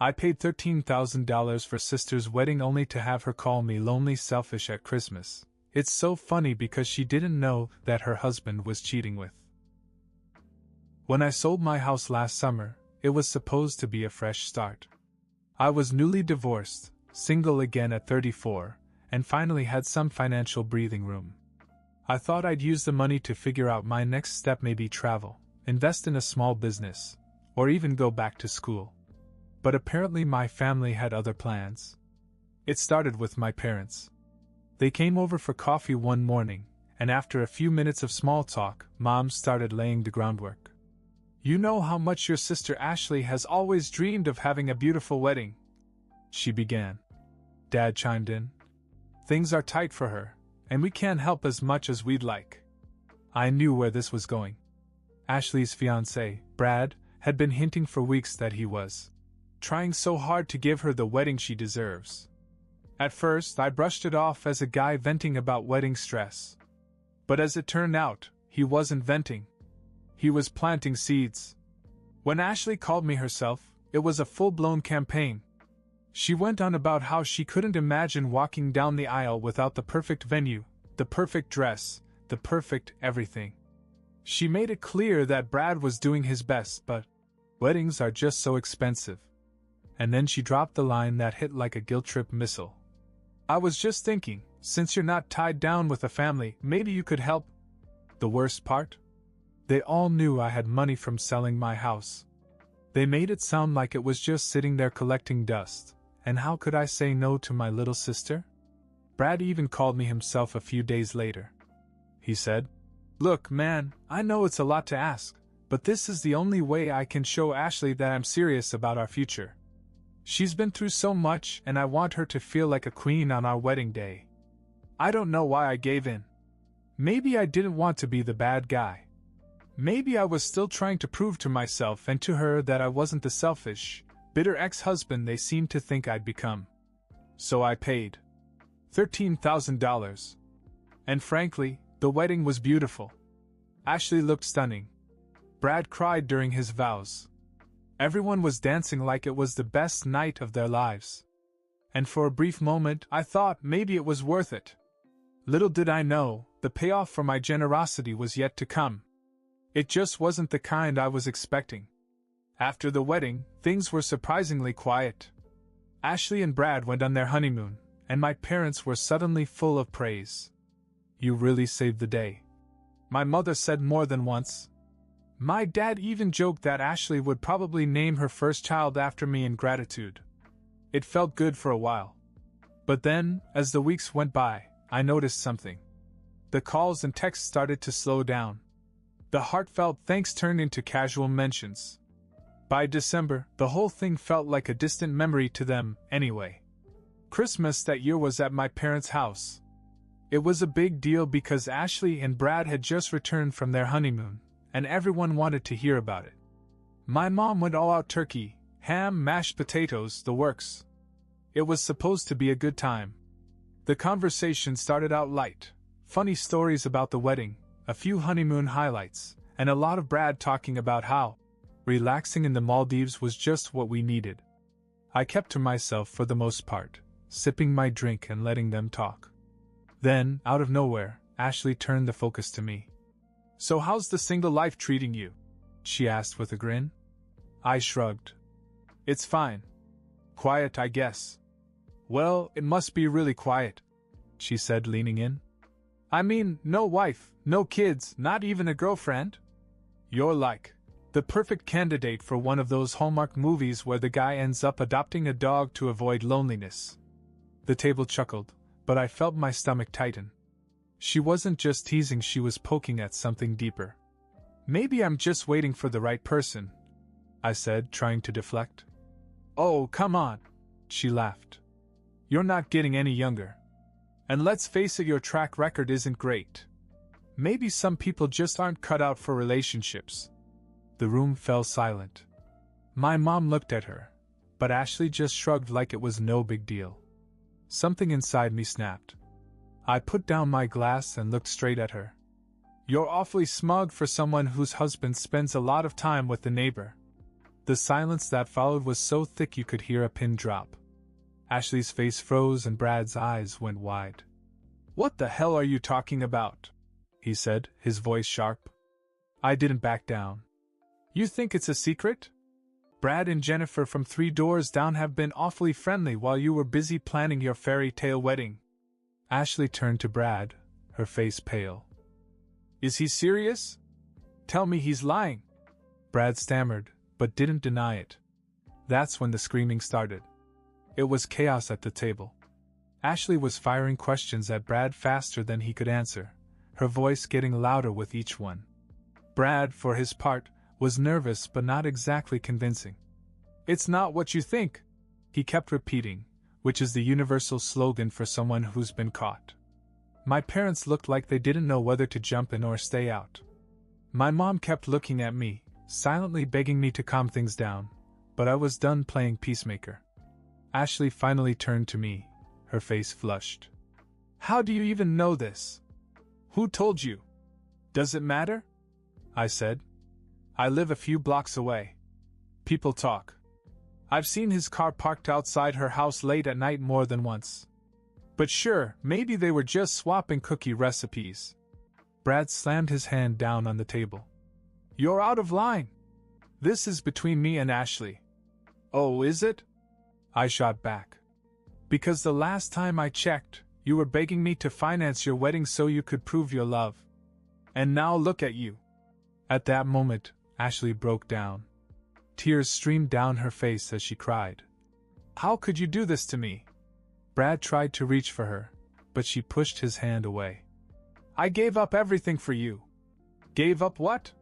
I paid $13,000 for sister's wedding only to have her call me lonely selfish at Christmas. It's so funny because she didn't know that her husband was cheating with. When I sold my house last summer, it was supposed to be a fresh start. I was newly divorced, single again at 34, and finally had some financial breathing room. I thought I'd use the money to figure out my next step, maybe travel, invest in a small business, or even go back to school. But apparently my family had other plans. It started with my parents. They came over for coffee one morning, and after a few minutes of small talk, Mom started laying the groundwork. "You know how much your sister Ashley has always dreamed of having a beautiful wedding," she began. Dad chimed in. "Things are tight for her, and we can't help as much as we'd like." I knew where this was going. Ashley's fiancé, Brad, had been hinting for weeks that he was trying so hard to give her the wedding she deserves. At first, I brushed it off as a guy venting about wedding stress. But as it turned out, he wasn't venting. He was planting seeds. When Ashley called me herself, it was a full-blown campaign. She went on about how she couldn't imagine walking down the aisle without the perfect venue, the perfect dress, the perfect everything. She made it clear that Brad was doing his best, but weddings are just so expensive. And then she dropped the line that hit like a guilt-trip missile. "I was just thinking, since you're not tied down with a family, maybe you could help." The worst part? They all knew I had money from selling my house. They made it sound like it was just sitting there collecting dust, and how could I say no to my little sister? Brad even called me himself a few days later. He said, "Look, man, I know it's a lot to ask, but this is the only way I can show Ashley that I'm serious about our future. She's been through so much, and I want her to feel like a queen on our wedding day." I don't know why I gave in. Maybe I didn't want to be the bad guy. Maybe I was still trying to prove to myself and to her that I wasn't the selfish, bitter ex-husband they seemed to think I'd become. So I paid $13,000. And frankly, the wedding was beautiful. Ashley looked stunning. Brad cried during his vows. Everyone was dancing like it was the best night of their lives. And for a brief moment, I thought maybe it was worth it. Little did I know, the payoff for my generosity was yet to come. It just wasn't the kind I was expecting. After the wedding, things were surprisingly quiet. Ashley and Brad went on their honeymoon, and my parents were suddenly full of praise. "You really saved the day," my mother said more than once. My dad even joked that Ashley would probably name her first child after me in gratitude. It felt good for a while. But then, as the weeks went by, I noticed something. The calls and texts started to slow down. The heartfelt thanks turned into casual mentions. By December, the whole thing felt like a distant memory to them, anyway. Christmas that year was at my parents' house. It was a big deal because Ashley and Brad had just returned from their honeymoon, and everyone wanted to hear about it. My mom went all out: turkey, ham, mashed potatoes, the works. It was supposed to be a good time. The conversation started out light, funny stories about the wedding, a few honeymoon highlights, and a lot of Brad talking about how relaxing in the Maldives was just what we needed. I kept to myself for the most part, sipping my drink and letting them talk. Then, out of nowhere, Ashley turned the focus to me. "So how's the single life treating you?" she asked with a grin. I shrugged. "It's fine. Quiet, I guess." "Well, it must be really quiet," she said, leaning in. "I mean, no wife, no kids, not even a girlfriend?" "You're like the perfect candidate for one of those Hallmark movies where the guy ends up adopting a dog to avoid loneliness." The table chuckled, but I felt my stomach tighten. She wasn't just teasing, she was poking at something deeper. "Maybe I'm just waiting for the right person," I said, trying to deflect. "Oh, come on," she laughed. "You're not getting any younger. And let's face it, your track record isn't great. Maybe some people just aren't cut out for relationships." The room fell silent. My mom looked at her, but Ashley just shrugged like it was no big deal. Something inside me snapped. I put down my glass and looked straight at her. "You're awfully smug for someone whose husband spends a lot of time with the neighbor." The silence that followed was so thick you could hear a pin drop. Ashley's face froze and Brad's eyes went wide. "What the hell are you talking about?" he said, his voice sharp. I didn't back down. "You think it's a secret? Brad and Jennifer from 3 doors down have been awfully friendly while you were busy planning your fairy tale wedding." Ashley turned to Brad, her face pale. "Is he serious? Tell me he's lying." Brad stammered, but didn't deny it. That's when the screaming started. It was chaos at the table. Ashley was firing questions at Brad faster than he could answer, her voice getting louder with each one. Brad, for his part, was nervous but not exactly convincing. "It's not what you think," he kept repeating, which is the universal slogan for someone who's been caught. My parents looked like they didn't know whether to jump in or stay out. My mom kept looking at me, silently begging me to calm things down, but I was done playing peacemaker. Ashley finally turned to me, her face flushed. "How do you even know this? Who told you? Does it matter?" I said. "I live a few blocks away. People talk. I've seen his car parked outside her house late at night more than once. But sure, maybe they were just swapping cookie recipes." Brad slammed his hand down on the table. "You're out of line. This is between me and Ashley." "Oh, is it?" I shot back. "Because the last time I checked, you were begging me to finance your wedding so you could prove your love. And now look at you." At that moment, Ashley broke down. Tears streamed down her face as she cried. "How could you do this to me?" Brad tried to reach for her, but she pushed his hand away. "I gave up everything for you." "Gave up what?"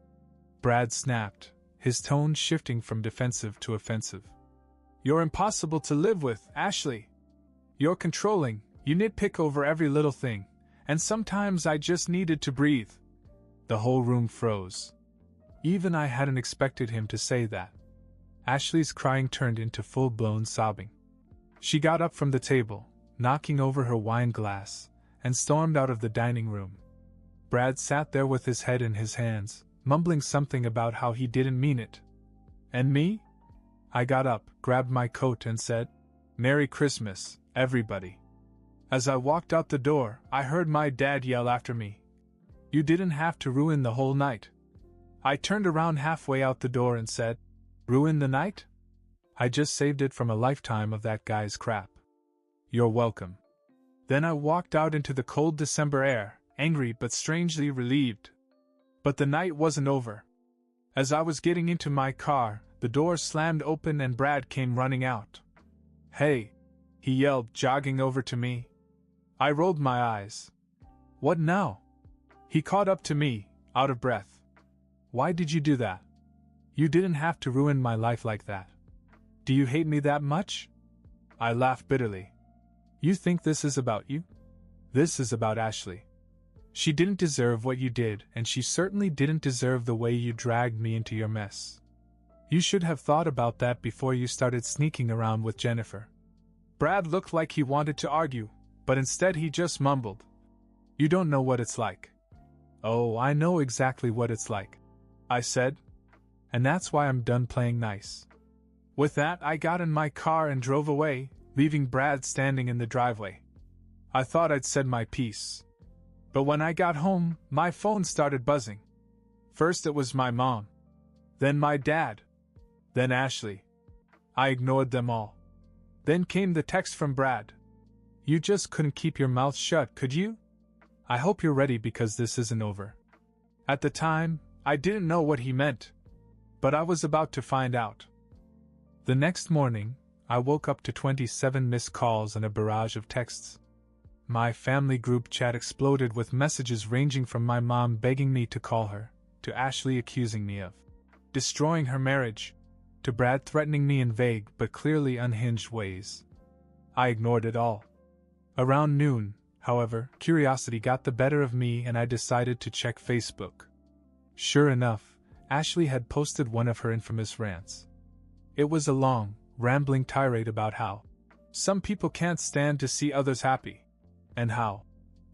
Brad snapped, his tone shifting from defensive to offensive. "You're impossible to live with, Ashley. You're controlling, you nitpick over every little thing, and sometimes I just needed to breathe." The whole room froze. Even I hadn't expected him to say that. Ashley's crying turned into full-blown sobbing. She got up from the table, knocking over her wine glass, and stormed out of the dining room. Brad sat there with his head in his hands, mumbling something about how he didn't mean it. "And me?" I got up, grabbed my coat and said, "Merry Christmas, everybody." As I walked out the door, I heard my dad yell after me, "You didn't have to ruin the whole night." I turned around halfway out the door and said, "Ruin the night? I just saved it from a lifetime of that guy's crap. You're welcome." Then I walked out into the cold December air, angry but strangely relieved. But the night wasn't over. As I was getting into my car, the door slammed open and Brad came running out. "Hey!" he yelled, jogging over to me. I rolled my eyes. "What now?" He caught up to me, out of breath. "Why did you do that? You didn't have to ruin my life like that. Do you hate me that much?" I laughed bitterly. "You think this is about you? This is about Ashley. She didn't deserve what you did, and she certainly didn't deserve the way you dragged me into your mess. You should have thought about that before you started sneaking around with Jennifer." Brad looked like he wanted to argue, but instead he just mumbled, "You don't know what it's like." "Oh, I know exactly what it's like," I said. "And that's why I'm done playing nice." With that, I got in my car and drove away, leaving Brad standing in the driveway. I thought I'd said my piece. But when I got home, my phone started buzzing. First it was my mom. Then my dad. Then Ashley. I ignored them all. Then came the text from Brad. "You just couldn't keep your mouth shut, could you? I hope you're ready because this isn't over." At the time, I didn't know what he meant. But I was about to find out. The next morning, I woke up to 27 missed calls and a barrage of texts. My family group chat exploded with messages ranging from my mom begging me to call her, to Ashley accusing me of destroying her marriage, to Brad threatening me in vague but clearly unhinged ways. I ignored it all. Around noon, however, curiosity got the better of me and I decided to check Facebook. Sure enough, Ashley had posted one of her infamous rants. It was a long, rambling tirade about how some people can't stand to see others happy, and how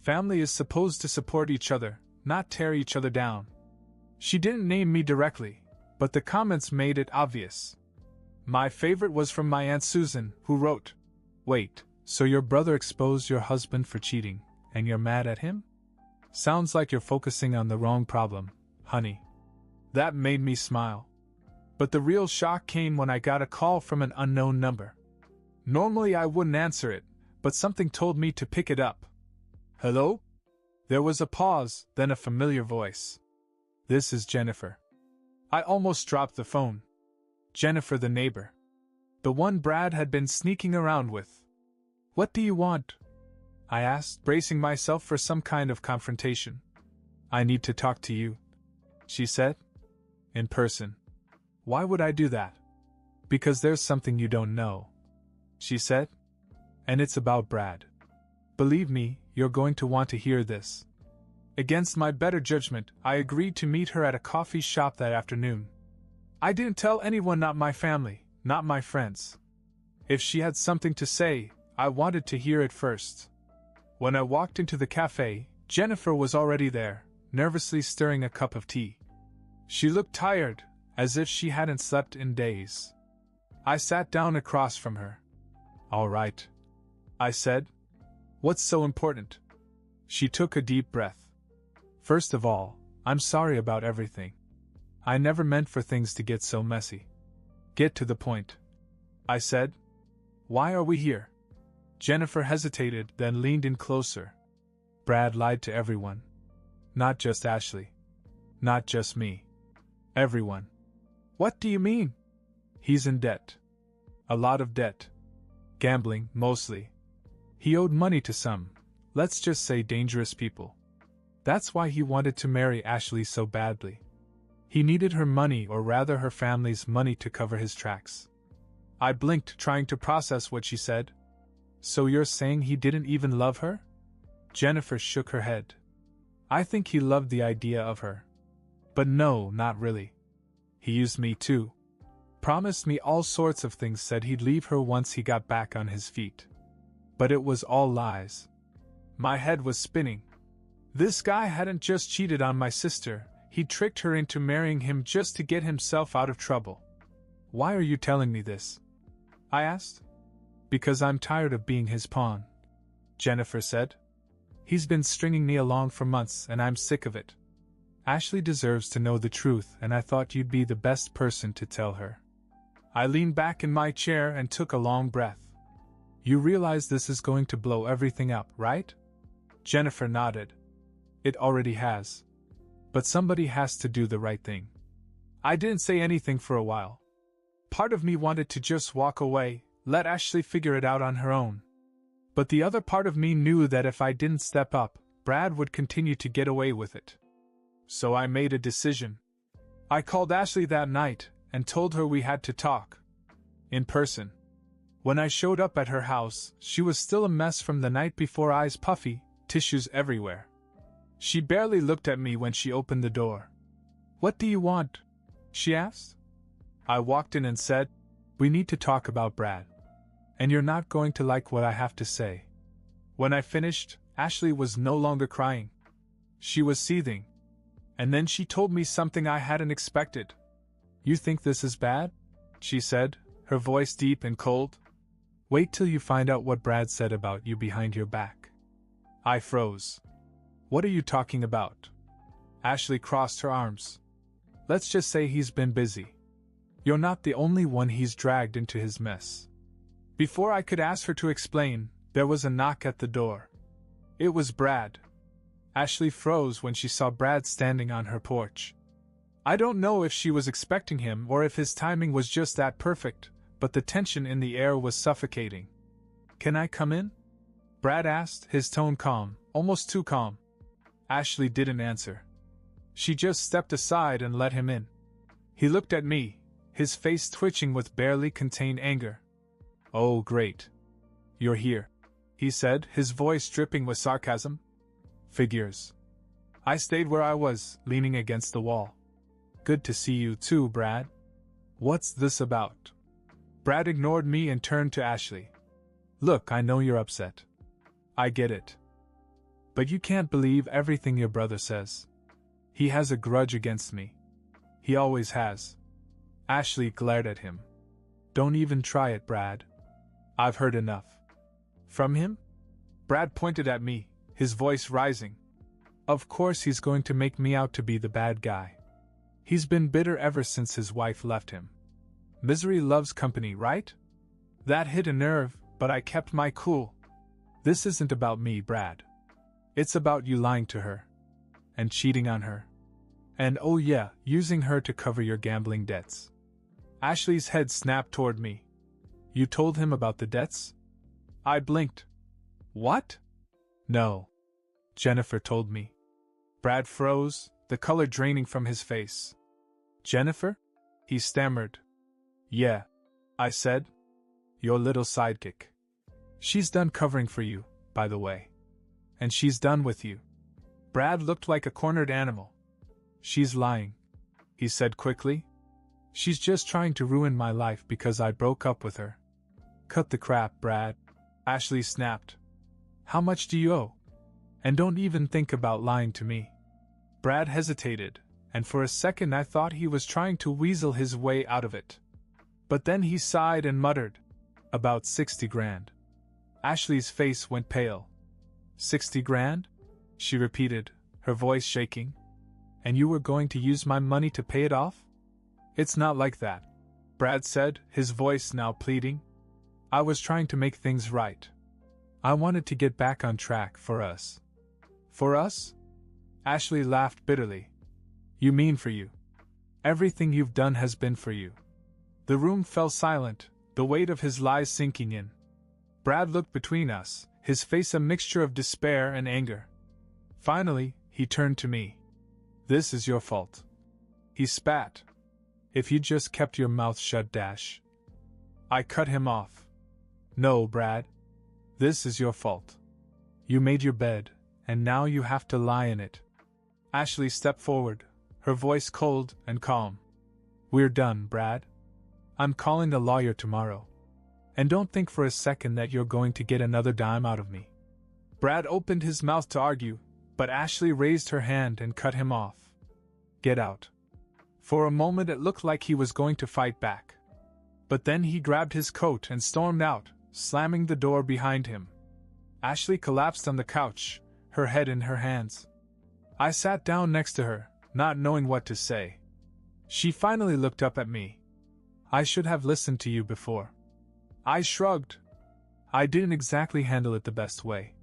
family is supposed to support each other, not tear each other down. She didn't name me directly, but the comments made it obvious. My favorite was from my Aunt Susan, who wrote, "Wait, so your brother exposed your husband for cheating, and you're mad at him? Sounds like you're focusing on the wrong problem, honey." That made me smile. But the real shock came when I got a call from an unknown number. Normally I wouldn't answer it, but something told me to pick it up. "Hello?" There was a pause, then a familiar voice. "This is Jennifer." I almost dropped the phone. Jennifer, the neighbor. The one Brad had been sneaking around with. "What do you want?" I asked, bracing myself for some kind of confrontation. "I need to talk to you," she said. "In person." "Why would I do that?" "Because there's something you don't know," she said. "And it's about Brad. Believe me, you're going to want to hear this." Against my better judgment, I agreed to meet her at a coffee shop that afternoon. I didn't tell anyone, not my family, not my friends. If she had something to say, I wanted to hear it first. When I walked into the cafe, Jennifer was already there, nervously stirring a cup of tea. She looked tired, as if she hadn't slept in days. I sat down across from her. "All right," I said. "What's so important?" She took a deep breath. "First of all, I'm sorry about everything. I never meant for things to get so messy." "Get to the point," I said. "Why are we here?" Jennifer hesitated, then leaned in closer. "Brad lied to everyone. Not just Ashley. Not just me. Everyone." "What do you mean?" "He's in debt. A lot of debt. Gambling, mostly. He owed money to some, let's just say, dangerous people. That's why he wanted to marry Ashley so badly. He needed her money, or rather her family's money, to cover his tracks." I blinked, trying to process what she said. "So you're saying he didn't even love her?" Jennifer shook her head. "I think he loved the idea of her. But no, not really. He used me too. Promised me all sorts of things, said he'd leave her once he got back on his feet. But it was all lies." My head was spinning. This guy hadn't just cheated on my sister, he'd tricked her into marrying him just to get himself out of trouble. "Why are you telling me this?" I asked. "Because I'm tired of being his pawn," Jennifer said. "He's been stringing me along for months, and I'm sick of it. Ashley deserves to know the truth, and I thought you'd be the best person to tell her." I leaned back in my chair and took a long breath. "You realize this is going to blow everything up, right?" Jennifer nodded. "It already has. But somebody has to do the right thing." I didn't say anything for a while. Part of me wanted to just walk away, let Ashley figure it out on her own. But the other part of me knew that if I didn't step up, Brad would continue to get away with it. So I made a decision. I called Ashley that night and told her we had to talk. In person. When I showed up at her house, she was still a mess from the night before, eyes puffy, tissues everywhere. She barely looked at me when she opened the door. "What do you want?" she asked. I walked in and said, "We need to talk about Brad. And you're not going to like what I have to say." When I finished, Ashley was no longer crying. She was seething. And then she told me something I hadn't expected. "You think this is bad?" she said, her voice deep and cold. "Wait till you find out what Brad said about you behind your back." I froze. "What are you talking about?" Ashley crossed her arms. "Let's just say he's been busy. You're not the only one he's dragged into his mess." Before I could ask her to explain, there was a knock at the door. It was Brad. Ashley froze when she saw Brad standing on her porch. I don't know if she was expecting him or if his timing was just that perfect, but the tension in the air was suffocating. "Can I come in?" Brad asked, his tone calm, almost too calm. Ashley didn't answer. She just stepped aside and let him in. He looked at me, his face twitching with barely contained anger. "Oh, great. You're here," he said, his voice dripping with sarcasm. "Figures." I stayed where I was, leaning against the wall. "Good to see you too, Brad. What's this about?" Brad ignored me and turned to Ashley. "Look, I know you're upset. I get it. But you can't believe everything your brother says. He has a grudge against me. He always has." Ashley glared at him. Don't even try it, Brad. I've heard enough. From him? Brad pointed at me, his voice rising. Of course he's going to make me out to be the bad guy. He's been bitter ever since his wife left him. Misery loves company, right? That hit a nerve, but I kept my cool. This isn't about me, Brad. It's about you lying to her. And cheating on her. And oh yeah, using her to cover your gambling debts. Ashley's head snapped toward me. You told him about the debts? I blinked. What? No. Jennifer told me. Brad froze, the color draining from his face. Jennifer? He stammered. Yeah, I said. Your little sidekick. She's done covering for you, by the way. And she's done with you. Brad looked like a cornered animal. She's lying, he said quickly. She's just trying to ruin my life because I broke up with her. Cut the crap, Brad. Ashley snapped. How much do you owe? And don't even think about lying to me. Brad hesitated, and for a second I thought he was trying to weasel his way out of it. But then he sighed and muttered, about 60 grand. Ashley's face went pale. 60 grand? She repeated, her voice shaking. And you were going to use my money to pay it off? It's not like that, Brad said, his voice now pleading. I was trying to make things right. I wanted to get back on track for us. For us? Ashley laughed bitterly. You mean for you. Everything you've done has been for you. The room fell silent, the weight of his lies sinking in. Brad looked between us, his face a mixture of despair and anger. Finally, he turned to me. This is your fault. He spat. If you just kept your mouth shut, Dash. I cut him off. No, Brad. This is your fault. You made your bed, and now you have to lie in it. Ashley stepped forward, her voice cold and calm. We're done, Brad. I'm calling a lawyer tomorrow. And don't think for a second that you're going to get another dime out of me. Brad opened his mouth to argue, but Ashley raised her hand and cut him off. Get out. For a moment it looked like he was going to fight back. But then he grabbed his coat and stormed out, slamming the door behind him. Ashley collapsed on the couch, her head in her hands. I sat down next to her, not knowing what to say. She finally looked up at me. I should have listened to you before. I shrugged. I didn't exactly handle it the best way.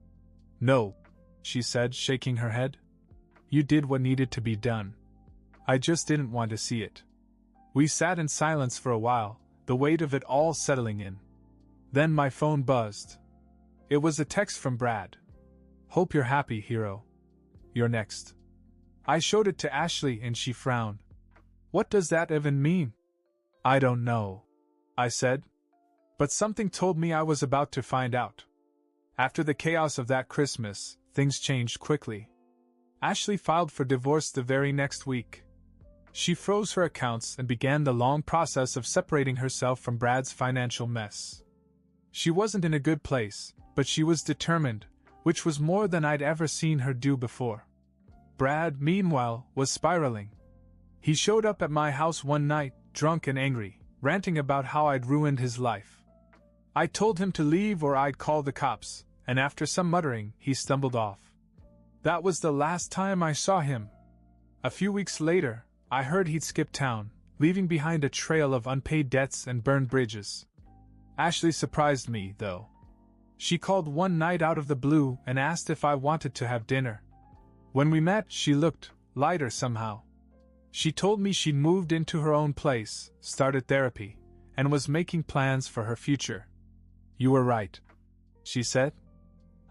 No, she said, shaking her head. You did what needed to be done. I just didn't want to see it. We sat in silence for a while, the weight of it all settling in. Then my phone buzzed. It was a text from Brad. Hope you're happy, hero. You're next. I showed it to Ashley and she frowned. What does that even mean? I don't know, I said. But something told me I was about to find out. After the chaos of that Christmas, things changed quickly. Ashley filed for divorce the very next week. She froze her accounts and began the long process of separating herself from Brad's financial mess. She wasn't in a good place, but she was determined, which was more than I'd ever seen her do before. Brad, meanwhile, was spiraling. He showed up at my house one night, drunk and angry, ranting about how I'd ruined his life. I told him to leave or I'd call the cops, and after some muttering, he stumbled off. That was the last time I saw him. A few weeks later, I heard he'd skipped town, leaving behind a trail of unpaid debts and burned bridges. Ashley surprised me, though. She called one night out of the blue and asked if I wanted to have dinner. When we met, she looked lighter somehow. She told me she'd moved into her own place, started therapy, and was making plans for her future. You were right, she said.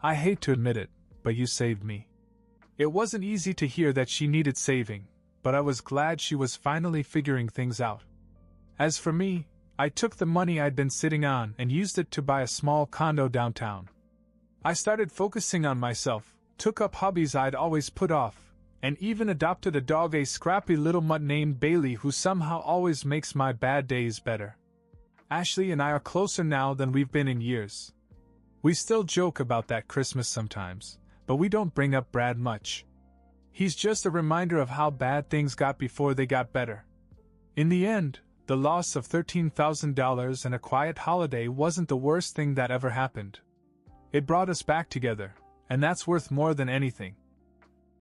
I hate to admit it, but you saved me. It wasn't easy to hear that she needed saving, but I was glad she was finally figuring things out. As for me, I took the money I'd been sitting on and used it to buy a small condo downtown. I started focusing on myself, took up hobbies I'd always put off, and even adopted a dog, a scrappy little mutt named Bailey who somehow always makes my bad days better. Ashley and I are closer now than we've been in years. We still joke about that Christmas sometimes, but we don't bring up Brad much. He's just a reminder of how bad things got before they got better. In the end, the the loss of $13,000 and a quiet holiday wasn't the worst thing that ever happened. It brought us back together, and that's worth more than anything.